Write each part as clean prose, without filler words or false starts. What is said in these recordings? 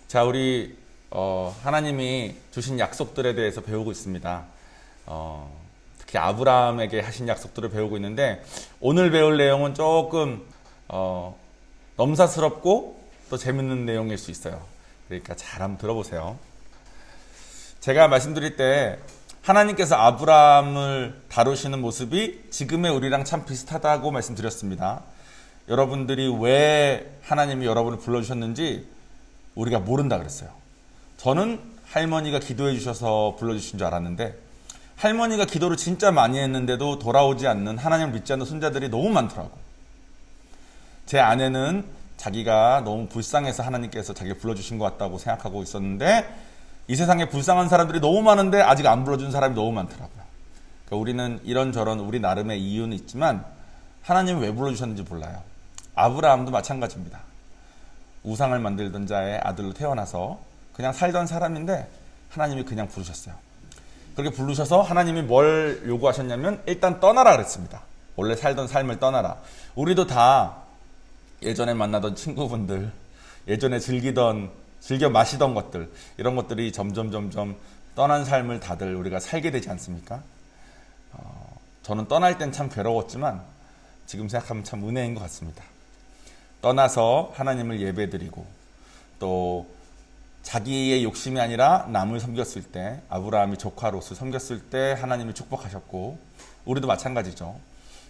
자, 우리 하나님이 주신 약속들에 대해서 배우고 있습니다. 특히 아브라함에게 하신 약속들을 배우고 있는데, 오늘 배울 내용은 조금 넘사스럽고 또 재밌는 내용일 수 있어요. 그러니까 잘 한번 들어보세요. 제가 말씀드릴 때 하나님께서 아브라함을 다루시는 모습이 지금의 우리랑 참 비슷하다고 말씀드렸습니다. 여러분들이 왜 하나님이 여러분을 불러주셨는지 우리가 모른다 그랬어요. 저는 할머니가 기도해 주셔서 불러주신 줄 알았는데, 할머니가 기도를 진짜 많이 했는데도 돌아오지 않는, 하나님을 믿지 않는 손자들이 너무 많더라고. 제 아내는 자기가 너무 불쌍해서 하나님께서 자기를 불러주신 것 같다고 생각하고 있었는데, 이 세상에 불쌍한 사람들이 너무 많은데 아직 안 불러준 사람이 너무 많더라고요. 그러니까 우리는 이런저런 우리 나름의 이유는 있지만 하나님이 왜 불러주셨는지 몰라요. 아브라함도 마찬가지입니다. 우상을 만들던 자의 아들로 태어나서 그냥 살던 사람인데 하나님이 그냥 부르셨어요. 그렇게 부르셔서 하나님이 뭘 요구하셨냐면 일단 떠나라 그랬습니다. 원래 살던 삶을 떠나라. 우리도 다 예전에 만나던 친구분들, 예전에 즐겨 마시던 것들, 이런 것들이 점점 떠난 삶을 다들 우리가 살게 되지 않습니까? 저는 떠날 땐 참 괴로웠지만 지금 생각하면 참 은혜인 것 같습니다. 떠나서 하나님을 예배드리고 또 자기의 욕심이 아니라 남을 섬겼을 때, 아브라함이 조카 롯을 섬겼을 때 하나님이 축복하셨고, 우리도 마찬가지죠.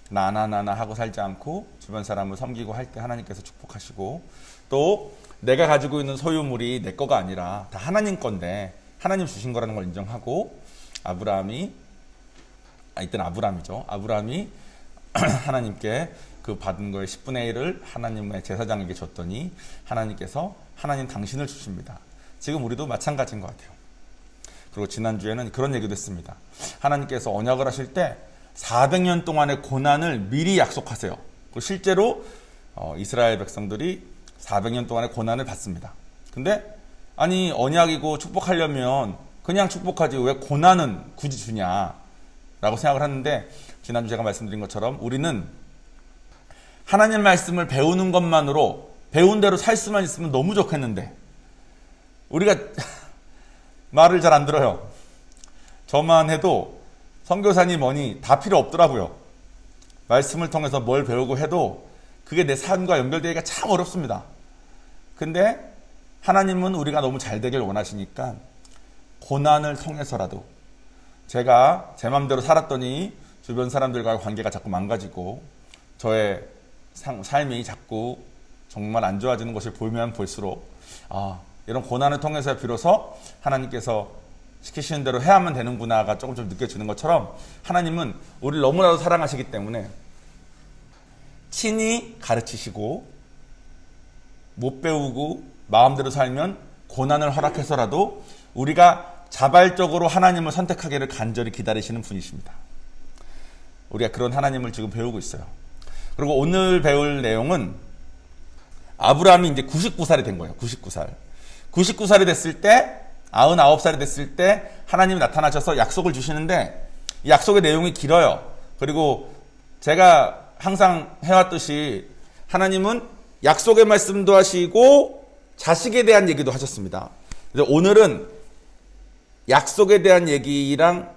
나나 하고 살지 않고 주변 사람을 섬기고 할 때 하나님께서 축복하시고, 또 내가 가지고 있는 소유물이 내 거가 아니라 다 하나님 건데 하나님 주신 거라는 걸 인정하고, 이때는 아브라함이죠. 아브라함이 하나님께 그 받은 거의 10분의 1을 하나님의 제사장에게 줬더니 하나님께서 하나님 당신을 주십니다. 지금 우리도 마찬가지인 것 같아요. 그리고 지난주에는 그런 얘기도 했습니다. 하나님께서 언약을 하실 때 400년 동안의 고난을 미리 약속하세요. 그리고 실제로 이스라엘 백성들이 400년 동안의 고난을 받습니다. 근데 아니 언약이고 축복하려면 그냥 축복하지 왜 고난은 굳이 주냐 라고 생각을 하는데, 지난주 제가 말씀드린 것처럼 우리는 하나님 말씀을 배우는 것만으로 배운 대로 살 수만 있으면 너무 좋겠는데 우리가 말을 잘 안 들어요. 저만 해도 선교사니 뭐니 다 필요 없더라고요. 말씀을 통해서 뭘 배우고 해도 그게 내 삶과 연결되기가 참 어렵습니다. 근데 하나님은 우리가 너무 잘 되길 원하시니까 고난을 통해서라도, 제가 제 마음대로 살았더니 주변 사람들과의 관계가 자꾸 망가지고 저의 삶이 자꾸 정말 안 좋아지는 것을 보면 볼수록 이런 고난을 통해서 비로소 하나님께서 시키시는 대로 해야만 되는구나가 조금 느껴지는 것처럼, 하나님은 우리를 너무나도 사랑하시기 때문에 친히 가르치시고, 못 배우고 마음대로 살면 고난을 허락해서라도 우리가 자발적으로 하나님을 선택하기를 간절히 기다리시는 분이십니다. 우리가 그런 하나님을 지금 배우고 있어요. 그리고 오늘 배울 내용은 아브라함이 이제 99살이 된 거예요. 99살이 됐을 때, 99살이 됐을 때 하나님이 나타나셔서 약속을 주시는데, 이 약속의 내용이 길어요. 그리고 제가 항상 해왔듯이 하나님은 약속의 말씀도 하시고 자식에 대한 얘기도 하셨습니다. 그래서 오늘은 약속에 대한 얘기랑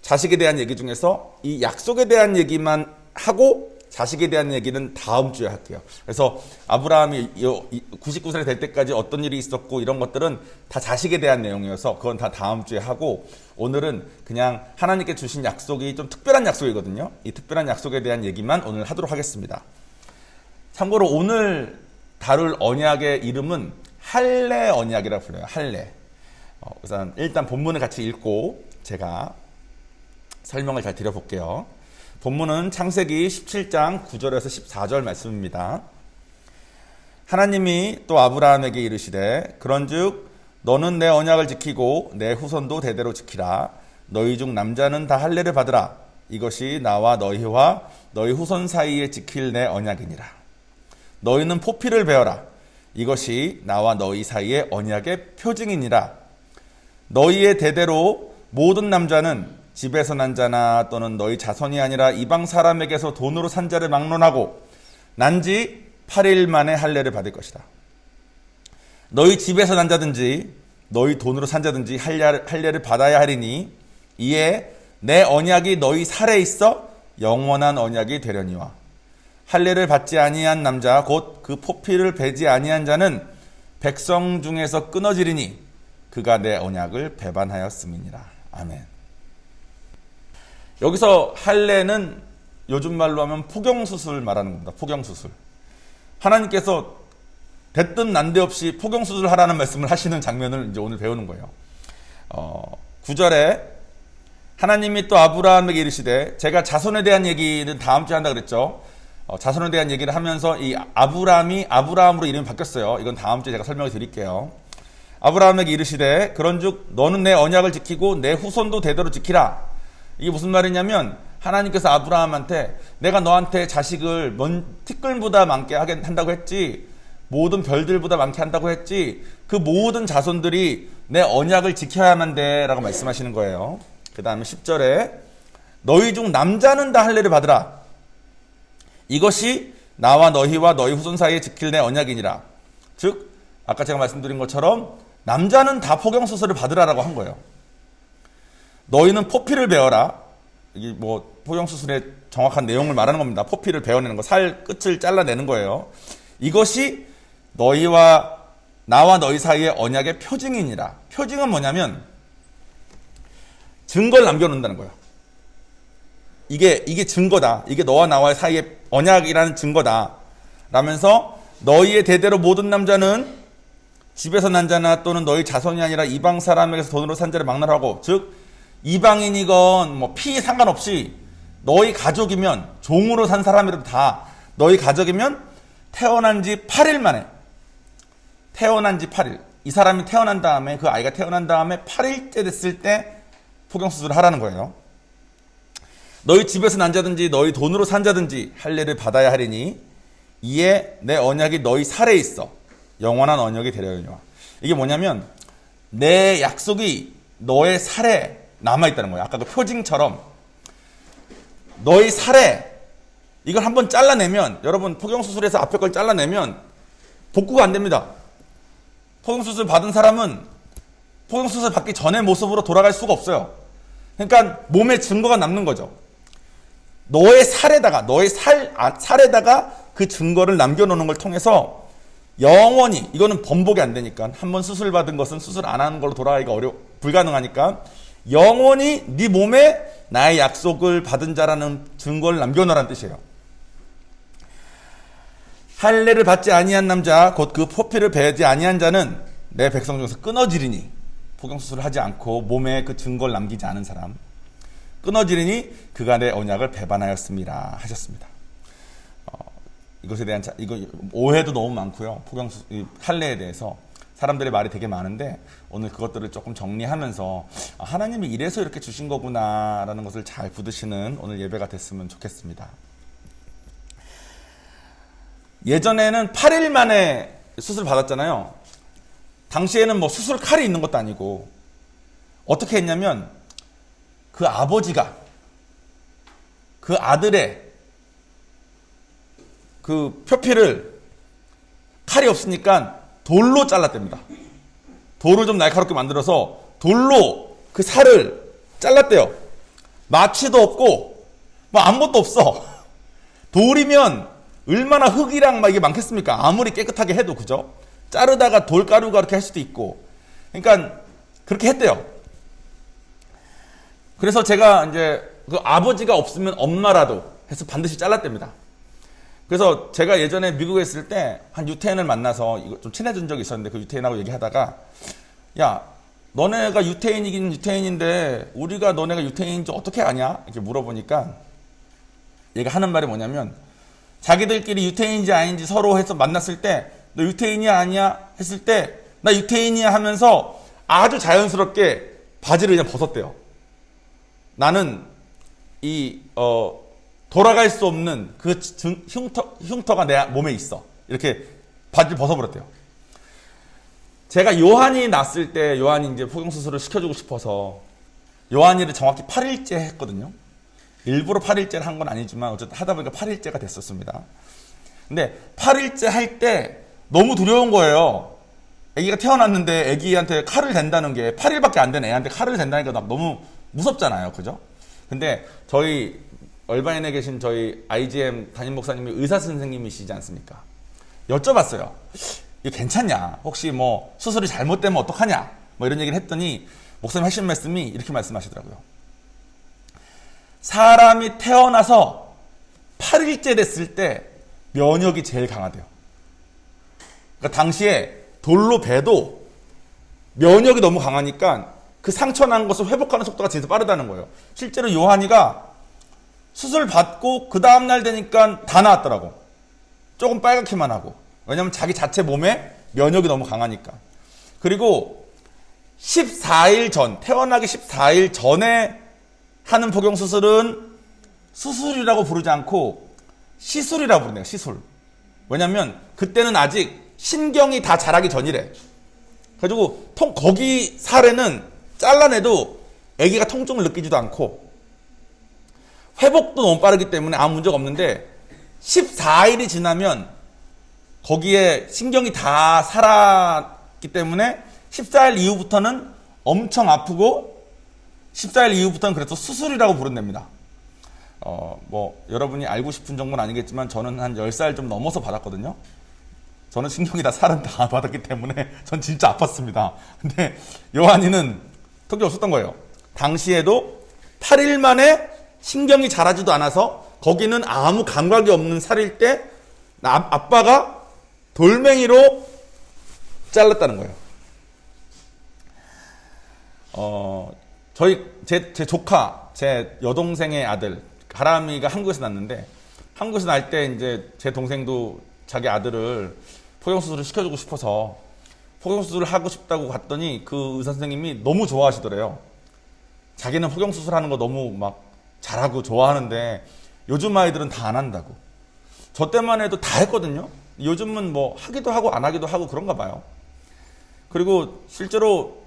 자식에 대한 얘기 중에서 이 약속에 대한 얘기만 하고 자식에 대한 얘기는 다음 주에 할게요. 그래서 아브라함이 99살이 될 때까지 어떤 일이 있었고 이런 것들은 다 자식에 대한 내용이어서 그건 다 다음 주에 하고, 오늘은 그냥 하나님께 주신 약속이 좀 특별한 약속이거든요. 이 특별한 약속에 대한 얘기만 오늘 하도록 하겠습니다. 참고로 오늘 다룰 언약의 이름은 할례 언약이라고 불려요. 할례. 일단 본문을 같이 읽고 제가 설명을 잘 드려볼게요. 본문은 창세기 17장 9절에서 14절 말씀입니다. 하나님이 또 아브라함에게 이르시되 그런즉 너는 내 언약을 지키고 내 후손도 대대로 지키라. 너희 중 남자는 다 할례를 받으라. 이것이 나와 너희와 너희 후손 사이에 지킬 내 언약이니라. 너희는 포피를 베어라. 이것이 나와 너희 사이의 언약의 표징이니라. 너희의 대대로 모든 남자는 집에서 난 자나 또는 너희 자손이 아니라 이방 사람에게서 돈으로 산 자를 막론하고 난 지 8일 만에 할례를 받을 것이다. 너희 집에서 난 자든지 너희 돈으로 산 자든지 할례를 받아야 하리니 이에 내 언약이 너희 살에 있어 영원한 언약이 되려니와 할례를 받지 아니한 남자 곧 그 포피를 베지 아니한 자는 백성 중에서 끊어지리니 그가 내 언약을 배반하였음이니라. 아멘. 여기서 할례는 요즘 말로 하면 포경수술 말하는 겁니다. 포경수술. 하나님께서 됐든 난데없이 포경수술 하라는 말씀을 하시는 장면을 이제 오늘 배우는 거예요. 9절에 하나님이 또 아브라함에게 이르시되, 제가 자손에 대한 얘기는 다음 주에 한다 그랬죠. 자손에 대한 얘기를 하면서 이 아브라함이 아브라함으로 이름이 바뀌었어요. 이건 다음 주에 제가 설명을 드릴게요. 아브라함에게 이르시되 그런즉 너는 내 언약을 지키고 내 후손도 대대로 지키라. 이게 무슨 말이냐면 하나님께서 아브라함한테 내가 너한테 자식을 티끌보다 많게 한다고 했지, 모든 별들보다 많게 한다고 했지, 그 모든 자손들이 내 언약을 지켜야만 돼 라고 말씀하시는 거예요. 그 다음에 10절에 너희 중 남자는 다 할례를 받으라. 이것이 나와 너희와 너희 후손 사이에 지킬 내 언약이니라. 즉 아까 제가 말씀드린 것처럼 남자는 다 포경수술을 받으라라고 한 거예요. 너희는 포피를 베어라. 이게 뭐 포경수술의 정확한 내용을 말하는 겁니다. 포피를 베어내는 거, 살 끝을 잘라내는 거예요. 이것이 너희와 나와 너희 사이의 언약의 표징이니라. 표징은 뭐냐면 증거를 남겨놓는다는 거예요. 이게 증거다. 이게 너와 나와의 사이의 언약이라는 증거다. 라면서 너희의 대대로 모든 남자는 집에서 난 자나 또는 너희 자손이 아니라 이방 사람에게서 돈으로 산 자를 막론하고, 즉 이방인이건 뭐 피 상관없이 너희 가족이면, 종으로 산 사람이라도 다 너희 가족이면 태어난 지 8일 만에, 태어난 지 8일, 이 사람이 태어난 다음에, 그 아이가 태어난 다음에 8일째 됐을 때 포경수술을 하라는 거예요. 너희 집에서 난 자든지 너희 돈으로 산 자든지 할례를 받아야 하리니 이에 내 언약이 너희 살에 있어 영원한 언약이 되려니와. 이게 뭐냐면 내 약속이 너의 살에 남아있다는 거예요. 아까 그 표징처럼 너희 살에, 이걸 한번 잘라내면, 여러분 포경수술에서 앞에 걸 잘라내면 복구가 안 됩니다. 포경수술 받은 사람은 포경수술 받기 전의 모습으로 돌아갈 수가 없어요. 그러니까 몸에 증거가 남는 거죠. 너의 살에다가, 너의 살에다가 그 증거를 남겨놓는 걸 통해서 영원히, 이거는 번복이 안 되니까, 한번 수술 받은 것은 수술 안 하는 걸로 돌아가기가 불가능하니까 영원히 네 몸에 나의 약속을 받은 자라는 증거를 남겨놓으라는 뜻이에요. 할례를 받지 아니한 남자 곧 그 포피를 베지 아니한 자는 내 백성 중에서 끊어지리니, 포경수술을 하지 않고 몸에 그 증거를 남기지 않은 사람, 끊어지리니 그가 내 언약을 배반하였습니다 하셨습니다. 이것에 대한 이거 오해도 너무 많고요. 할례에 대해서 사람들의 말이 되게 많은데 오늘 그것들을 조금 정리하면서 하나님이 이래서 이렇게 주신 거구나라는 것을 잘 붙드시는 오늘 예배가 됐으면 좋겠습니다. 예전에는 8일 만에 수술 받았잖아요. 당시에는 뭐 수술 칼이 있는 것도 아니고 어떻게 했냐면 그 아버지가 그 아들의 그 표피를, 칼이 없으니까 돌로 잘랐답니다. 돌을 좀 날카롭게 만들어서 돌로 그 살을 잘랐대요. 마취도 없고 뭐 아무것도 없어. 돌이면 얼마나 흙이랑 막 이게 많겠습니까? 아무리 깨끗하게 해도, 그죠? 자르다가 돌가루가 이렇게 할 수도 있고. 그러니까 그렇게 했대요. 그래서 제가 이제 그 아버지가 없으면 엄마라도 해서 반드시 잘랐답니다. 그래서 제가 예전에 미국에 있을 때 한 유태인을 만나서 이거 좀 친해진 적이 있었는데, 그 유태인하고 얘기하다가, 야, 너네가 유태인이긴 유태인인데 우리가 너네가 유태인인지 어떻게 아냐? 이렇게 물어보니까 얘가 하는 말이 뭐냐면, 자기들끼리 유태인인지 아닌지 서로 해서 만났을 때 너 유태인이야 아니야? 했을 때 나 유태인이야 하면서 아주 자연스럽게 바지를 그냥 벗었대요. 나는 돌아갈 수 없는 그 흉터가 내 몸에 있어. 이렇게 바지를 벗어버렸대요. 제가 요한이 났을 때, 요한이 이제 포경수술을 시켜주고 싶어서 요한이를 정확히 8일째 했거든요. 일부러 8일째를 한 건 아니지만 어쨌든 하다 보니까 8일째가 됐었습니다. 근데 8일째 할 때 너무 두려운 거예요. 아기가 태어났는데 아기한테 칼을 댄다는 게 8일밖에 안 된 애한테 칼을 댄다니까 너무 무섭잖아요. 그죠? 근데 저희 얼바인에 계신 저희 IGM 담임 목사님이 의사 선생님이시지 않습니까? 여쭤봤어요. 이거 괜찮냐? 혹시 뭐 수술이 잘못되면 어떡하냐? 뭐 이런 얘기를 했더니 목사님 하신 말씀이 이렇게 말씀하시더라고요. 사람이 태어나서 8일째 됐을 때 면역이 제일 강하대요. 그러니까 당시에 돌로 베도 면역이 너무 강하니까 그 상처 난 것을 회복하는 속도가 진짜 빠르다는 거예요. 실제로 요한이가 수술 받고 그 다음날 되니까 다 나았더라고. 조금 빨갛기만 하고. 왜냐면 자기 자체 몸에 면역이 너무 강하니까. 그리고 14일 전, 태어나기 14일 전에 하는 복용수술은 수술이라고 부르지 않고 시술이라고 부르네요. 시술. 왜냐면 그때는 아직 신경이 다 자라기 전이래. 그래가지고 거기 살에는 잘라내도 아기가 통증을 느끼지도 않고 회복도 너무 빠르기 때문에 아무 문제가 없는데 14일이 지나면 거기에 신경이 다 살았기 때문에 14일 이후부터는 엄청 아프고 14일 이후부터는 그래서 수술이라고 부른답니다. 뭐 여러분이 알고 싶은 정보는 아니겠지만 저는 한 10살 좀 넘어서 받았거든요. 저는 신경이 다 살은 다 받았기 때문에 전 진짜 아팠습니다. 근데 요한이는 특이 없었던 거예요. 당시에도 8일 만에 신경이 자라지도 않아서 거기는 아무 감각이 없는 살일 때 아빠가 돌멩이로 잘랐다는 거예요. 제 조카, 제 여동생의 아들 가람이가 한국에서 낳았는데 한국에서 날 때 이제 제 동생도 자기 아들을 포경수술을 시켜주고 싶어서 포경수술을 하고 싶다고 갔더니 그 의사 선생님이 너무 좋아하시더래요. 자기는 포경수술 하는 거 너무 막 잘하고 좋아하는데 요즘 아이들은 다 안 한다고. 저 때만 해도 다 했거든요. 요즘은 뭐 하기도 하고 안 하기도 하고 그런가 봐요. 그리고 실제로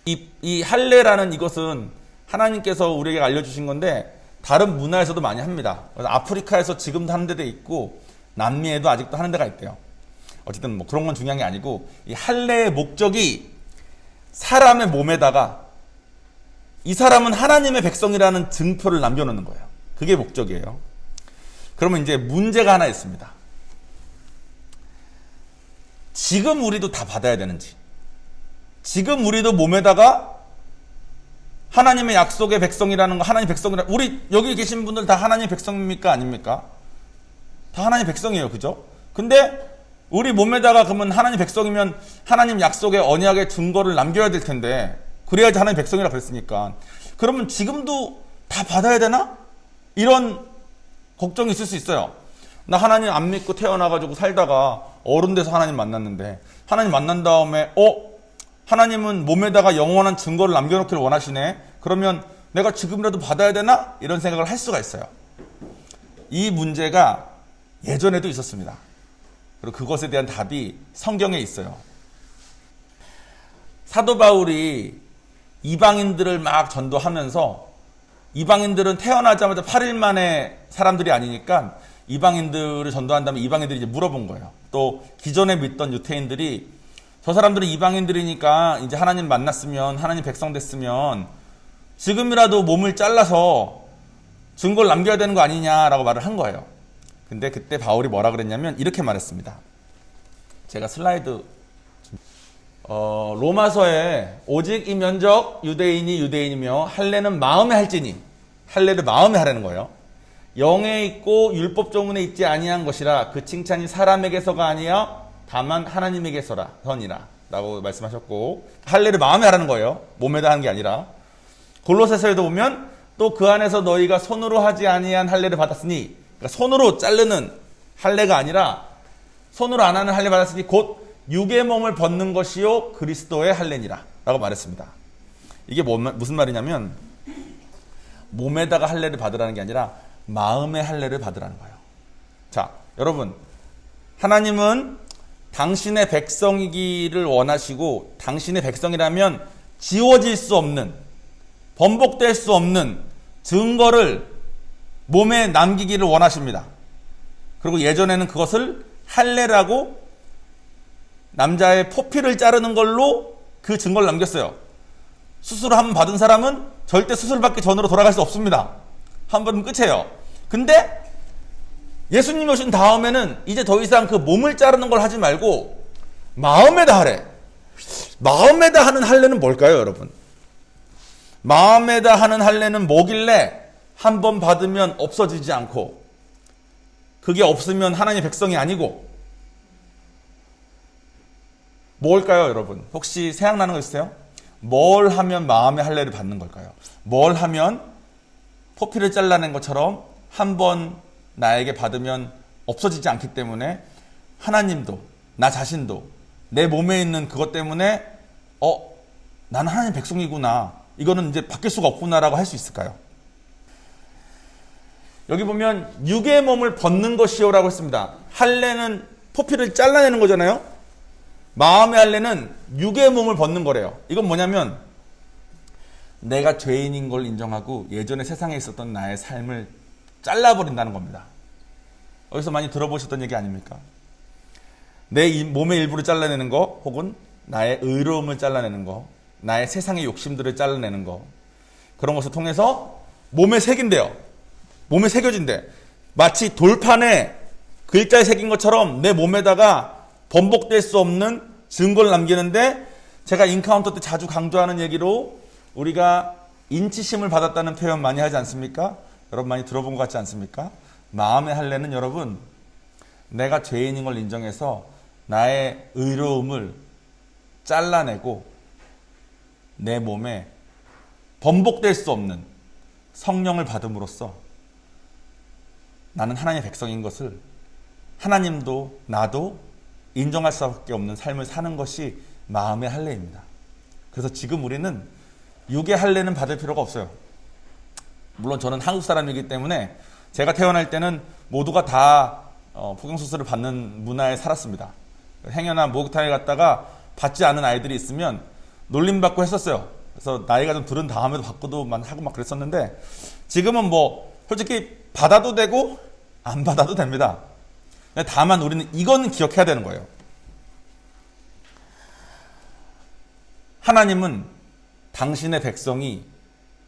이 할례라는 이것은 하나님께서 우리에게 알려주신 건데 다른 문화에서도 많이 합니다. 그래서 아프리카에서 지금도 하는 데도 있고 남미에도 아직도 하는 데가 있대요. 어쨌든 뭐 그런 건 중요한 게 아니고 이 할례의 목적이 사람의 몸에다가 이 사람은 하나님의 백성이라는 증표를 남겨놓는 거예요. 그게 목적이에요. 그러면 이제 문제가 하나 있습니다. 지금 우리도 다 받아야 되는지, 지금 우리도 몸에다가 하나님의 약속의 백성이라는 거, 하나님 백성이라, 우리 여기 계신 분들 다 하나님 백성입니까? 아닙니까? 다 하나님 백성이에요. 그죠? 근데 우리 몸에다가 그러면 하나님 백성이면 하나님 약속의 언약의 증거를 남겨야 될 텐데 그래야지 하나님 백성이라 그랬으니까 그러면 지금도 다 받아야 되나? 이런 걱정이 있을 수 있어요. 나 하나님 안 믿고 태어나가지고 살다가 어른 돼서 하나님 만났는데 하나님 만난 다음에 하나님은 몸에다가 영원한 증거를 남겨놓기를 원하시네. 그러면 내가 지금이라도 받아야 되나? 이런 생각을 할 수가 있어요. 이 문제가 예전에도 있었습니다. 그리고 그것에 대한 답이 성경에 있어요. 사도 바울이 이방인들을 막 전도하면서 이방인들은 태어나자마자 8일 만에 사람들이 아니니까 이방인들을 전도한다면 이방인들이 이제 물어본 거예요. 또 기존에 믿던 유태인들이 저 사람들은 이방인들이니까 이제 하나님 만났으면 하나님 백성 됐으면 지금이라도 몸을 잘라서 증거를 남겨야 되는 거 아니냐라고 말을 한 거예요. 근데 그때 바울이 뭐라 그랬냐면 이렇게 말했습니다. 제가 슬라이드 로마서에 오직 이 면적 유대인이 유대인이며 할례는 마음에 할지니 할례를 마음에 하라는 거예요. 영에 있고 율법 조문에 있지 아니한 것이라 그 칭찬이 사람에게서가 아니야 다만 하나님에게서라 선이라 라고 말씀하셨고 할례를 마음에 하라는 거예요. 몸에다 하는 게 아니라. 골로새서에도 보면 또 그 안에서 너희가 손으로 하지 아니한 할례를 받았으니 그러니까 손으로 자르는 할례가 아니라 손으로 안 하는 할례 받았으니 곧 육의 몸을 벗는 것이요 그리스도의 할례니라 라고 말했습니다. 이게 무슨 말이냐면 몸에다가 할례를 받으라는 게 아니라 마음의 할례를 받으라는 거예요. 자, 여러분 하나님은 당신의 백성이기를 원하시고 당신의 백성이라면 지워질 수 없는 번복될 수 없는 증거를 몸에 남기기를 원하십니다. 그리고 예전에는 그것을 할례라고 남자의 포피를 자르는 걸로 그 증거를 남겼어요. 수술을 한번 받은 사람은 절대 수술받기 전으로 돌아갈 수 없습니다. 한 번은 끝이에요. 근데 예수님이 오신 다음에는 이제 더 이상 그 몸을 자르는 걸 하지 말고 마음에다 하래. 마음에다 하는 할례는 뭘까요, 여러분? 마음에다 하는 할례는 뭐길래 한 번 받으면 없어지지 않고, 그게 없으면 하나님의 백성이 아니고, 뭘까요, 여러분? 혹시 생각나는 거 있어요? 뭘 하면 마음의 할례를 받는 걸까요? 뭘 하면 포피를 잘라낸 것처럼 한 번 나에게 받으면 없어지지 않기 때문에 하나님도 나 자신도 내 몸에 있는 그것 때문에 나는 하나님 백성이구나, 이거는 이제 바뀔 수가 없구나라고 할 수 있을까요? 여기 보면 육의 몸을 벗는 것이요라고 했습니다. 할례는 포피를 잘라내는 거잖아요. 마음의 할례는 육의 몸을 벗는 거래요. 이건 뭐냐면 내가 죄인인 걸 인정하고 예전에 세상에 있었던 나의 삶을 잘라버린다는 겁니다. 어디서 많이 들어보셨던 얘기 아닙니까? 내 몸의 일부를 잘라내는 거, 혹은 나의 의로움을 잘라내는 거, 나의 세상의 욕심들을 잘라내는 거, 그런 것을 통해서 몸에 새긴대요. 몸에 새겨진대. 마치 돌판에 글자에 새긴 것처럼 내 몸에다가 번복될 수 없는 증거를 남기는데, 제가 인카운터 때 자주 강조하는 얘기로 우리가 인치심을 받았다는 표현 많이 하지 않습니까? 여러분 많이 들어본 것 같지 않습니까? 마음의 할례는 여러분, 내가 죄인인 걸 인정해서 나의 의로움을 잘라내고 내 몸에 번복될 수 없는 성령을 받음으로써 나는 하나님의 백성인 것을 하나님도 나도 인정할 수밖에 없는 삶을 사는 것이 마음의 할례입니다. 그래서 지금 우리는 육의 할례는 받을 필요가 없어요. 물론 저는 한국 사람이기 때문에 제가 태어날 때는 모두가 다 포경수술을 받는 문화에 살았습니다. 행여나 목욕탕에 갔다가 받지 않은 아이들이 있으면 놀림받고 했었어요. 그래서 나이가 좀 들은 다음에도 받고도 하고 막 그랬었는데, 지금은 뭐 솔직히 받아도 되고 안 받아도 됩니다. 다만 우리는 이거는 기억해야 되는 거예요. 하나님은 당신의 백성이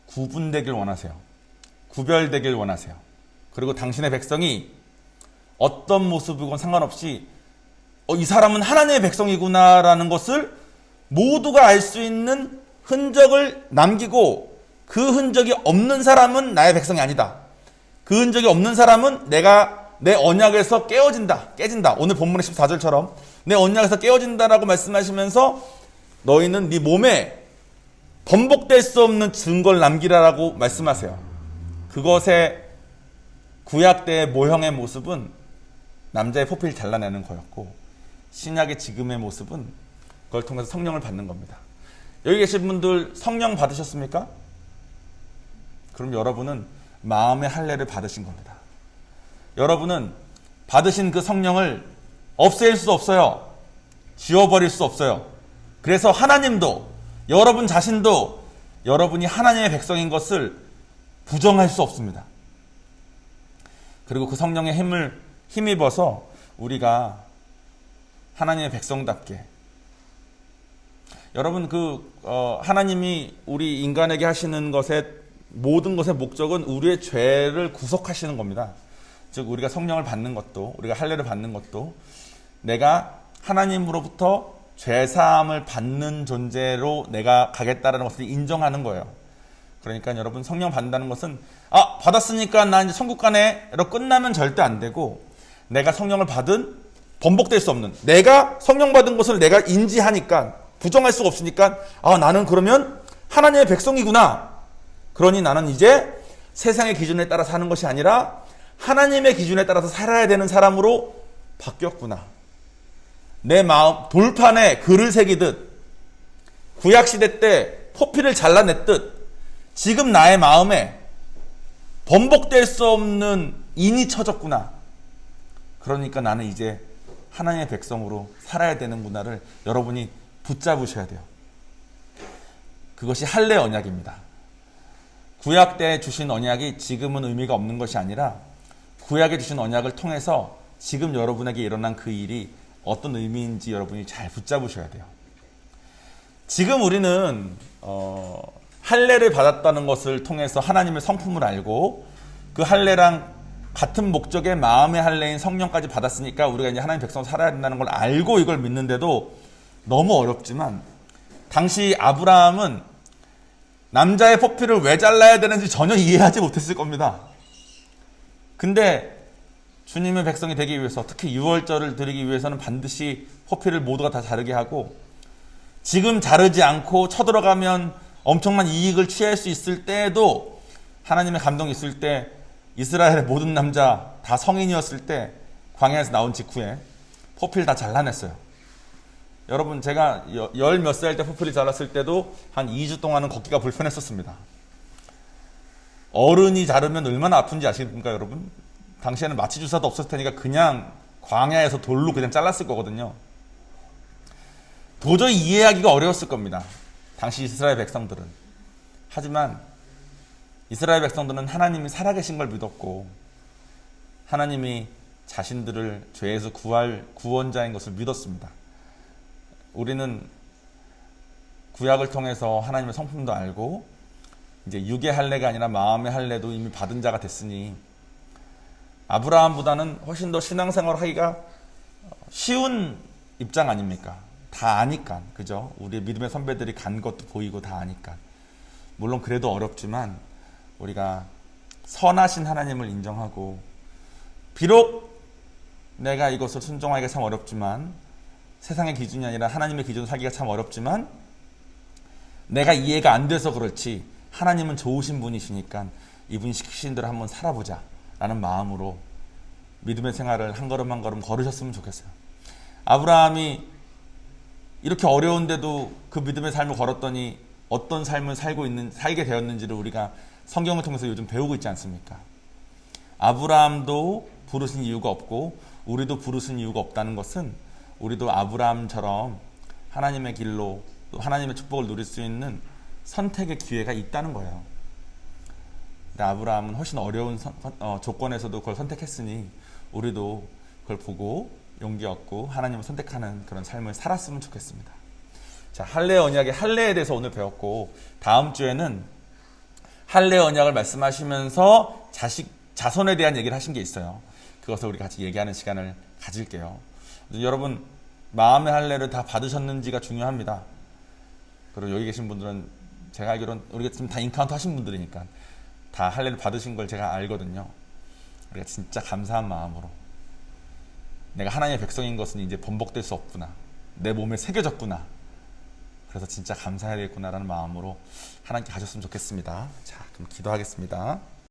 구분되길 원하세요. 구별되길 원하세요. 그리고 당신의 백성이 어떤 모습이건 상관없이 이 사람은 하나님의 백성이구나라는 것을 모두가 알 수 있는 흔적을 남기고, 그 흔적이 없는 사람은 나의 백성이 아니다. 그 흔적이 없는 사람은 내가 내 언약에서 깨진다. 오늘 본문의 14절처럼 내 언약에서 깨어진다라고 말씀하시면서 너희는 네 몸에 번복될 수 없는 증거를 남기라라고 말씀하세요. 그것의 구약 때의 모형의 모습은 남자의 포피를 잘라내는 거였고, 신약의 지금의 모습은 그걸 통해서 성령을 받는 겁니다. 여기 계신 분들 성령 받으셨습니까? 그럼 여러분은 마음의 할례를 받으신 겁니다. 여러분은 받으신 그 성령을 없앨 수 없어요. 지워버릴 수 없어요. 그래서 하나님도, 여러분 자신도 여러분이 하나님의 백성인 것을 부정할 수 없습니다. 그리고 그 성령의 힘을 힘입어서 우리가 하나님의 백성답게, 여러분 하나님이 우리 인간에게 하시는 모든 것의 목적은 우리의 죄를 구속하시는 겁니다. 즉 우리가 성령을 받는 것도, 우리가 할례를 받는 것도 내가 하나님으로부터 죄사함을 받는 존재로 내가 가겠다라는 것을 인정하는 거예요. 그러니까 여러분, 성령 받는다는 것은 받았으니까 나 이제 천국 가네 로 끝나면 절대 안 되고, 내가 성령을 받은, 번복될 수 없는, 내가 성령 받은 것을 내가 인지하니까, 부정할 수가 없으니까 나는 그러면 하나님의 백성이구나. 그러니 나는 이제 세상의 기준에 따라 사는 것이 아니라 하나님의 기준에 따라서 살아야 되는 사람으로 바뀌었구나. 내 마음, 돌판에 글을 새기듯 구약시대 때 포피를 잘라냈듯 지금 나의 마음에 번복될 수 없는 인이 쳐졌구나. 그러니까 나는 이제 하나님의 백성으로 살아야 되는구나를 여러분이 붙잡으셔야 돼요. 그것이 할례 언약입니다. 구약 때 주신 언약이 지금은 의미가 없는 것이 아니라 구약에 주신 언약을 통해서 지금 여러분에게 일어난 그 일이 어떤 의미인지 여러분이 잘 붙잡으셔야 돼요. 지금 우리는 할례를 받았다는 것을 통해서 하나님의 성품을 알고 그 할례랑 같은 목적의 마음의 할례인 성령까지 받았으니까 우리가 이제 하나님 백성으로 살아야 된다는 걸 알고 이걸 믿는데도 너무 어렵지만, 당시 아브라함은 남자의 포피를 왜 잘라야 되는지 전혀 이해하지 못했을 겁니다. 근데 주님의 백성이 되기 위해서, 특히 유월절을 드리기 위해서는 반드시 포피를 모두가 다 자르게 하고, 지금 자르지 않고 쳐들어가면 엄청난 이익을 취할 수 있을 때에도 하나님의 감동이 있을 때 이스라엘의 모든 남자 다 성인이었을 때 광야에서 나온 직후에 포피를 다 잘라냈어요. 여러분, 제가 열 몇 살 때 포피를 잘랐을 때도 한 2주 동안은 걷기가 불편했었습니다. 어른이 자르면 얼마나 아픈지 아십니까, 여러분? 당시에는 마취 주사도 없었을 테니까 그냥 광야에서 돌로 그냥 잘랐을 거거든요. 도저히 이해하기가 어려웠을 겁니다, 당시 이스라엘 백성들은. 하지만 이스라엘 백성들은 하나님이 살아계신 걸 믿었고, 하나님이 자신들을 죄에서 구할 구원자인 것을 믿었습니다. 우리는 구약을 통해서 하나님의 성품도 알고 이제 육의 할례가 아니라 마음의 할례도 이미 받은 자가 됐으니 아브라함보다는 훨씬 더 신앙생활 하기가 쉬운 입장 아닙니까? 다 아니까, 그죠? 우리 믿음의 선배들이 간 것도 보이고 다 아니까. 물론 그래도 어렵지만 우리가 선하신 하나님을 인정하고, 비록 내가 이것을 순종하기가 참 어렵지만, 세상의 기준이 아니라 하나님의 기준으로 살기가 참 어렵지만, 내가 이해가 안 돼서 그렇지 하나님은 좋으신 분이시니까 이분이 시키신 대로 한번 살아보자 라는 마음으로 믿음의 생활을 한 걸음 한 걸음 걸으셨으면 좋겠어요. 아브라함이 이렇게 어려운데도 그 믿음의 삶을 걸었더니 어떤 삶을 살게 되었는지를 우리가 성경을 통해서 요즘 배우고 있지 않습니까? 아브라함도 부르신 이유가 없고 우리도 부르신 이유가 없다는 것은, 우리도 아브라함처럼 하나님의 길로 또 하나님의 축복을 누릴 수 있는 선택의 기회가 있다는 거예요. 근데 아브라함은 훨씬 어려운 조건에서도 그걸 선택했으니 우리도 그걸 보고 용기 얻고 하나님을 선택하는 그런 삶을 살았으면 좋겠습니다. 자, 할례 언약의 할례에 대해서 오늘 배웠고, 다음 주에는 할례 언약을 말씀하시면서 자손에 대한 얘기를 하신 게 있어요. 그것을 우리 같이 얘기하는 시간을 가질게요. 여러분, 마음의 할례를 다 받으셨는지가 중요합니다. 그리고 여기 계신 분들은 제가 알기로는 우리가 지금 다 인카운트 하신 분들이니까 다 할례를 받으신 걸 제가 알거든요. 우리가 진짜 감사한 마음으로, 내가 하나님의 백성인 것은 이제 번복될 수 없구나, 내 몸에 새겨졌구나, 그래서 진짜 감사해야 되겠구나라는 마음으로 하나님께 가셨으면 좋겠습니다. 자, 그럼 기도하겠습니다.